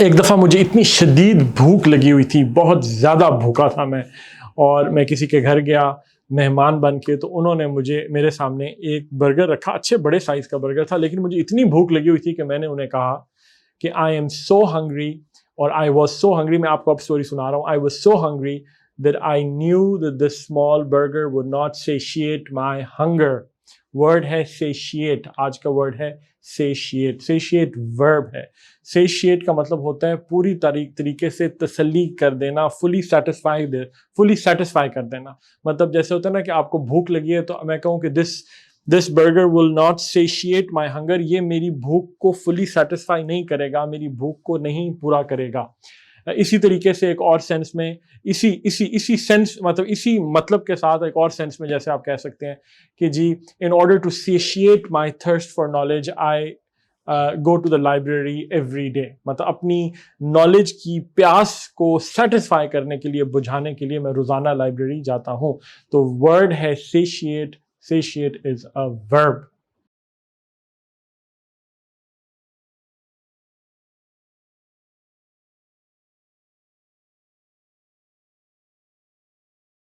ایک دفعہ مجھے اتنی شدید بھوک لگی ہوئی تھی، بہت زیادہ بھوکا تھا میں، اور میں کسی کے گھر گیا مہمان بن کے، تو انہوں نے میرے سامنے ایک برگر رکھا، اچھے بڑے سائز کا برگر تھا، لیکن مجھے اتنی بھوک لگی ہوئی تھی کہ میں نے انہیں کہا کہ آئی ایم سو ہنگری، اور آئی واز سو ہنگری. میں آپ کو اب اسٹوری سنا رہا ہوں. I was so hungry that I knew that this small burger would not satiate my hunger. Word ہے satiate، آج کا ورڈ ہے satiate. satiate verb ہے. satiate کا مطلب ہوتا ہے پوری طریقے سے تسلی کر دینا، fully satisfy کر دینا. مطلب جیسے ہوتا ہے نا کہ آپ کو بھوک لگی ہے تو میں کہوں کہ this burger will not satiate my hunger، یہ میری بھوک کو fully satisfy نہیں کرے گا، میری بھوک کو نہیں پورا کرے گا. اسی طریقے سے ایک اور سینس میں اسی سینس اسی مطلب کے ساتھ ایک اور سینس میں جیسے آپ کہہ سکتے ہیں کہ جی in order to satiate my thirst for knowledge I go to the library every day. مطلب اپنی نالج کی پیاس کو سیٹسفائی کرنے کے لیے، بجھانے کے لیے میں روزانہ لائبریری جاتا ہوں. تو ورڈ ہے satiate. satiate is a verb.